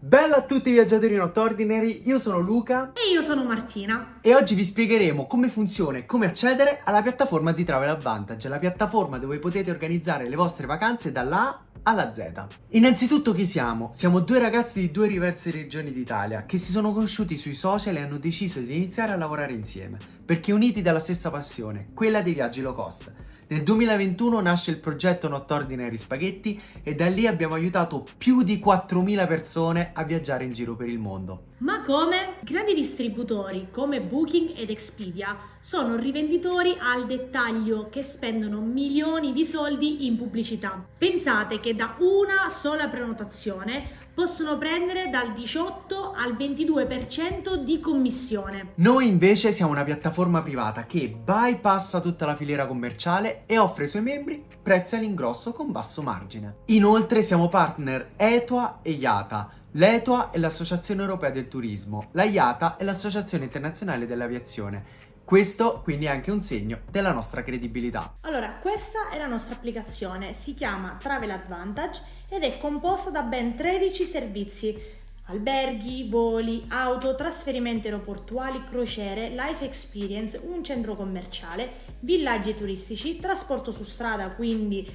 Bella a tutti i viaggiatori not ordinary, io sono Luca E io sono Martina. e oggi vi spiegheremo come funziona e come accedere alla piattaforma di Travel Advantage, la piattaforma dove potete organizzare le vostre vacanze dalla A alla Z. Innanzitutto chi siamo? Siamo due ragazzi di due diverse regioni d'Italia che si sono conosciuti sui social e hanno deciso di iniziare a lavorare insieme, perché uniti dalla stessa passione, quella dei viaggi low cost. Nel 2021 nasce il progetto Not Ordinary Spaghetti e da lì abbiamo aiutato più di 4.000 persone a viaggiare in giro per il mondo. Ma come? Grandi distributori come Booking ed Expedia sono rivenditori al dettaglio che spendono milioni di soldi in pubblicità. Pensate che da una sola prenotazione possono prendere dal 18 al 22% di commissione. Noi invece siamo una piattaforma privata che bypassa tutta la filiera commerciale e offre ai suoi membri prezzi all'ingrosso con basso margine. Inoltre siamo partner ETOA e IATA. L'ETOA è l'Associazione Europea del Turismo, la IATA è l'Associazione Internazionale dell'Aviazione. Questo quindi è anche un segno della nostra credibilità. Allora, questa è la nostra applicazione, si chiama Travel Advantage ed è composta da ben 13 servizi: alberghi, voli, auto, trasferimenti aeroportuali, crociere, life experience, un centro commerciale, villaggi turistici, trasporto su strada, quindi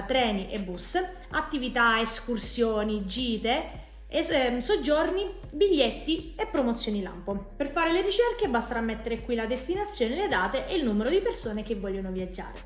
treni e bus, attività, escursioni, gite, soggiorni, biglietti e promozioni lampo. Per fare le ricerche basterà mettere qui la destinazione, le date e il numero di persone che vogliono viaggiare.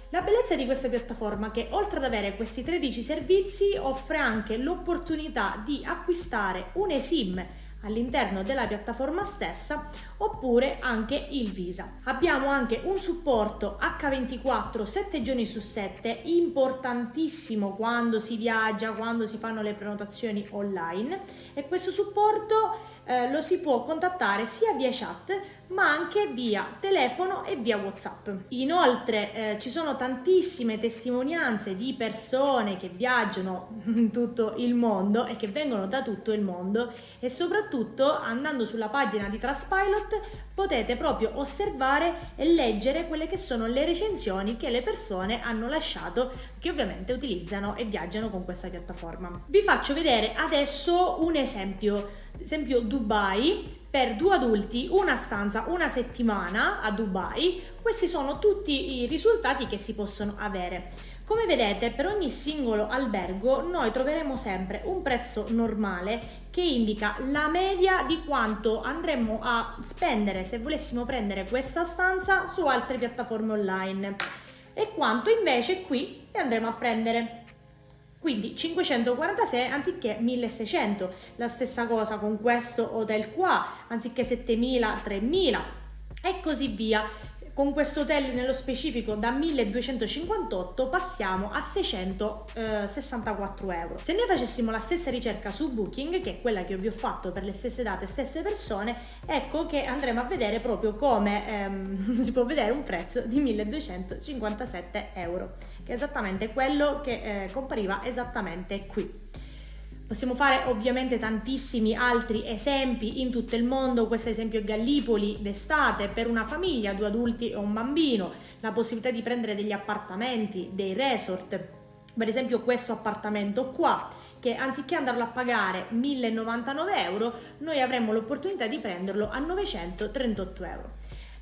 La bellezza di questa piattaforma è che oltre ad avere questi 13 servizi offre anche l'opportunità di acquistare un eSIM all'interno della piattaforma stessa oppure anche il Visa. Abbiamo anche un supporto H24 7 giorni su 7, importantissimo quando si viaggia, quando si fanno le prenotazioni online, e questo supporto lo si può contattare sia via chat ma anche via telefono e via WhatsApp. Inoltre ci sono tantissime testimonianze di persone che viaggiano in tutto il mondo e che vengono da tutto il mondo, e soprattutto andando sulla pagina di Trustpilot potete proprio osservare e leggere quelle che sono le recensioni che le persone hanno lasciato, che ovviamente utilizzano e viaggiano con questa piattaforma. Vi faccio vedere adesso un esempio Dubai. Per due adulti, una stanza, una settimana a Dubai. Questi sono tutti i risultati che si possono avere. Come vedete, per ogni singolo albergo noi troveremo sempre un prezzo normale che indica la media di quanto andremmo a spendere se volessimo prendere questa stanza su altre piattaforme online e quanto invece qui ne andremo a prendere. Quindi 546 anziché 1600, la stessa cosa con questo hotel qua, anziché 7000, 3000 e così via. Con questo hotel nello specifico da 1258 passiamo a 664 euro. Se noi facessimo la stessa ricerca su Booking, che è quella che vi ho fatto per le stesse date, stesse persone, ecco che andremo a vedere proprio come si può vedere un prezzo di 1257 euro, che è esattamente quello che compariva esattamente qui. Possiamo fare ovviamente tantissimi altri esempi in tutto il mondo. Questo esempio è Gallipoli d'estate per una famiglia, due adulti e un bambino, la possibilità di prendere degli appartamenti, dei resort. Per esempio questo appartamento qua, che anziché andarlo a pagare 1099 euro, noi avremmo l'opportunità di prenderlo a 938 euro.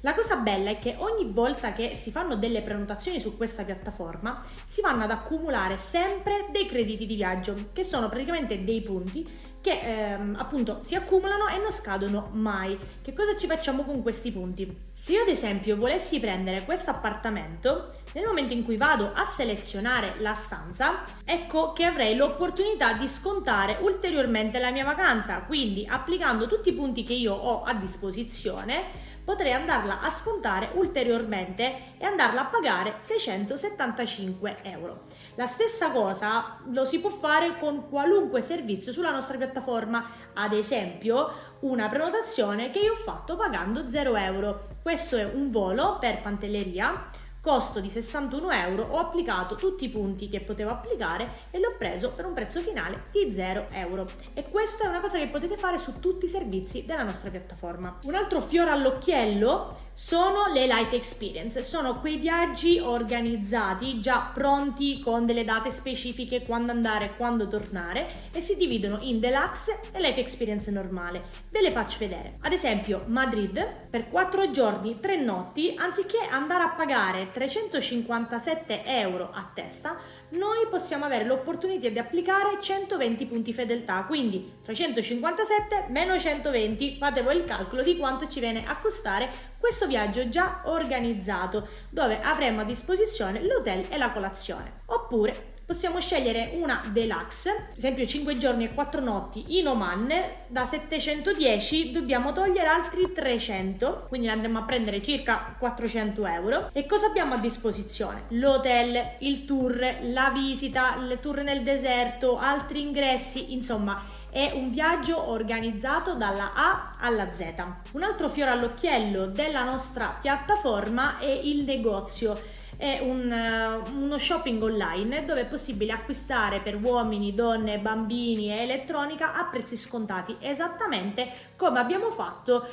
La cosa bella è che ogni volta che si fanno delle prenotazioni su questa piattaforma si vanno ad accumulare sempre dei crediti di viaggio, che sono praticamente dei punti che appunto si accumulano e non scadono mai. Che cosa ci facciamo con questi punti? Se io ad esempio volessi prendere questo appartamento, nel momento in cui vado a selezionare la stanza, ecco che avrei l'opportunità di scontare ulteriormente la mia vacanza, quindi applicando tutti i punti che io ho a disposizione potrei andarla a scontare ulteriormente e andarla a pagare 675 euro. La stessa cosa lo si può fare con qualunque servizio sulla nostra piattaforma, ad esempio una prenotazione che io ho fatto pagando 0 euro. Questo è un volo per Pantelleria costo di 61 euro, ho applicato tutti i punti che potevo applicare e l'ho preso per un prezzo finale di 0 euro. E questa è una cosa che potete fare su tutti i servizi della nostra piattaforma. Un altro fiore all'occhiello sono le life experience, sono quei viaggi organizzati già pronti con delle date specifiche, quando andare e quando tornare, e si dividono in deluxe e life experience normale. Ve le faccio vedere. Ad esempio Madrid per 4 giorni 3 notti, anziché andare a pagare 357 euro a testa, noi possiamo avere l'opportunità di applicare 120 punti fedeltà, quindi 357 meno 120, fate voi il calcolo di quanto ci viene a costare questo viaggio già organizzato, dove avremo a disposizione l'hotel e la colazione. Oppure possiamo scegliere una deluxe, ad esempio 5 giorni e 4 notti in Oman, da 710 dobbiamo togliere altri 300, quindi andremo a prendere circa 400 euro. E cosa abbiamo a disposizione? L'hotel, il tour, la visita, il tour nel deserto, altri ingressi, insomma è un viaggio organizzato dalla A alla Z. Un altro fiore all'occhiello della nostra piattaforma è il negozio. È uno shopping online dove è possibile acquistare per uomini, donne, bambini e elettronica a prezzi scontati, esattamente come abbiamo fatto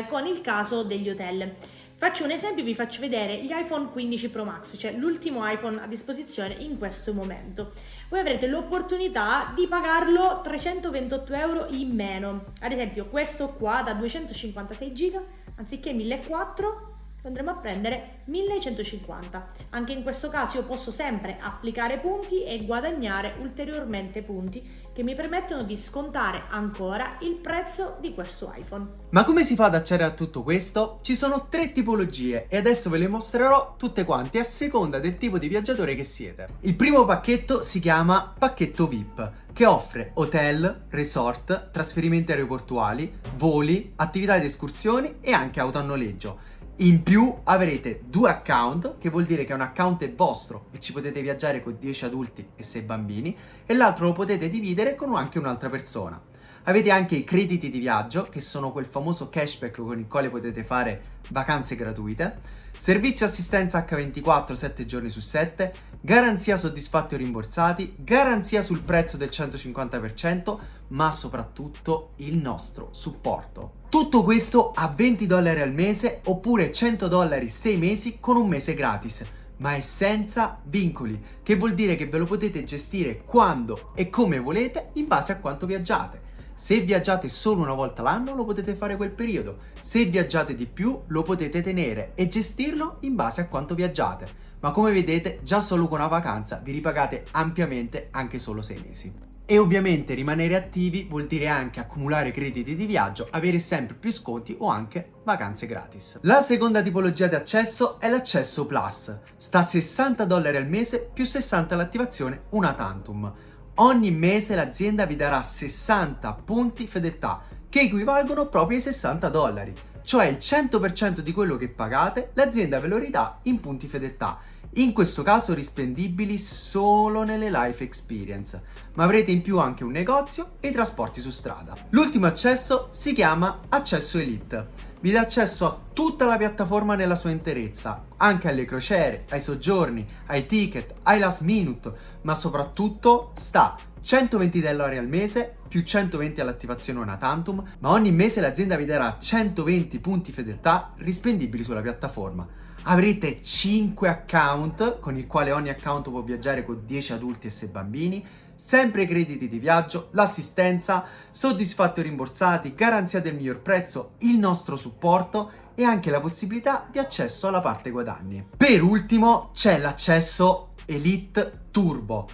con il caso degli hotel. Faccio un esempio, vi faccio vedere gli iPhone 15 Pro Max, cioè l'ultimo iPhone a disposizione in questo momento. Voi avrete l'opportunità di pagarlo 328 euro in meno. Ad esempio questo qua da 256 GB, anziché 1400, lo andremo a prendere 1150. Anche in questo caso io posso sempre applicare punti e guadagnare ulteriormente punti che mi permettono di scontare ancora il prezzo di questo iPhone. Ma come si fa ad accedere a tutto questo? Ci sono 3 tipologie e adesso ve le mostrerò tutte quante a seconda del tipo di viaggiatore che siete. Il primo pacchetto si chiama pacchetto VIP, che offre hotel, resort, trasferimenti aeroportuali, voli, attività di escursioni e anche auto a noleggio. In più avrete 2 account, che vuol dire che un account è vostro e ci potete viaggiare con 10 adulti e 6 bambini, e l'altro lo potete dividere con anche un'altra persona. Avete anche i crediti di viaggio, che sono quel famoso cashback con il quale potete fare vacanze gratuite, servizio assistenza H24 7 giorni su 7, garanzia soddisfatti o rimborsati, garanzia sul prezzo del 150%, ma soprattutto il nostro supporto. Tutto questo a $20 al mese oppure $100 6 mesi con un mese gratis, ma è senza vincoli, che vuol dire che ve lo potete gestire quando e come volete in base a quanto viaggiate. Se viaggiate solo una volta l'anno lo potete fare quel periodo, se viaggiate di più lo potete tenere e gestirlo in base a quanto viaggiate. Ma come vedete già solo con una vacanza vi ripagate ampiamente anche solo 6 mesi. E ovviamente rimanere attivi vuol dire anche accumulare crediti di viaggio, avere sempre più sconti o anche vacanze gratis. La seconda tipologia di accesso è l'accesso Plus, sta a $60 al mese più 60 all'attivazione una tantum. Ogni mese l'azienda vi darà 60 punti fedeltà, che equivalgono proprio ai $60, cioè il 100% di quello che pagate l'azienda ve lo ridà in punti fedeltà, in questo caso rispendibili solo nelle life experience, ma avrete in più anche un negozio e i trasporti su strada. L'ultimo accesso si chiama accesso Elite, vi dà accesso a tutta la piattaforma nella sua interezza, anche alle crociere, ai soggiorni, ai ticket, ai last minute, ma soprattutto sta $120 al mese più 120 all'attivazione una tantum, ma ogni mese l'azienda vi darà 120 punti fedeltà rispendibili sulla piattaforma. Avrete 5 account, con il quale ogni account può viaggiare con 10 adulti e 6 bambini, sempre crediti di viaggio, l'assistenza, soddisfatti o rimborsati, garanzia del miglior prezzo, il nostro supporto e anche la possibilità di accesso alla parte guadagni. Per ultimo c'è l'accesso Elite Turbo.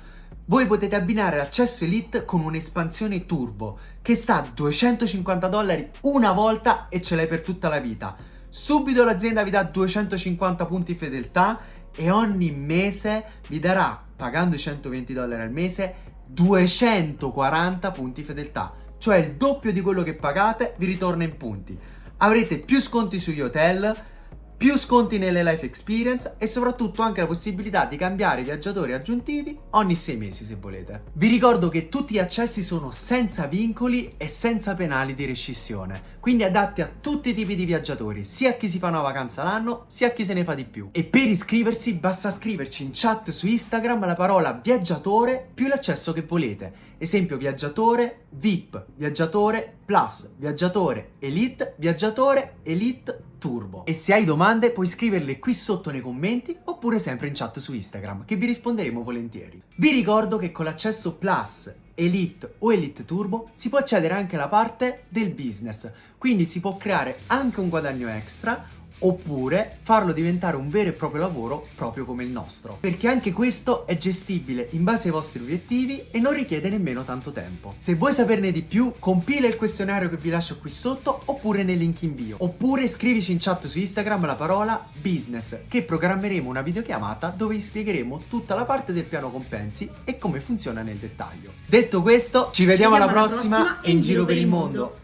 Voi potete abbinare l'accesso Elite con un'espansione Turbo che sta a $250 una volta e ce l'hai per tutta la vita. Subito l'azienda vi dà 250 punti fedeltà e ogni mese vi darà, pagando i $120 al mese, 240 punti fedeltà, cioè il doppio di quello che pagate vi ritorna in punti. Avrete più sconti sugli hotel, più sconti nelle life experience e soprattutto anche la possibilità di cambiare viaggiatori aggiuntivi ogni 6 mesi se volete. Vi ricordo che tutti gli accessi sono senza vincoli e senza penali di rescissione, quindi adatti a tutti i tipi di viaggiatori, sia a chi si fa una vacanza l'anno, sia a chi se ne fa di più. E per iscriversi basta scriverci in chat su Instagram la parola viaggiatore più l'accesso che volete. Esempio viaggiatore, VIP, viaggiatore, plus, viaggiatore, elite, turbo. E se hai domande puoi scriverle qui sotto nei commenti oppure sempre in chat su Instagram, che vi risponderemo volentieri. Vi ricordo che con l'accesso plus, elite o elite turbo si può accedere anche alla parte del business, quindi si può creare anche un guadagno extra oppure farlo diventare un vero e proprio lavoro proprio come il nostro, perché anche questo è gestibile in base ai vostri obiettivi e non richiede nemmeno tanto tempo. Se vuoi saperne di più, compila il questionario che vi lascio qui sotto oppure nel link in bio, oppure scrivici in chat su Instagram la parola business, che programmeremo una videochiamata dove vi spiegheremo tutta la parte del piano compensi e come funziona nel dettaglio. Detto questo, ci vediamo alla prossima e in giro per il mondo.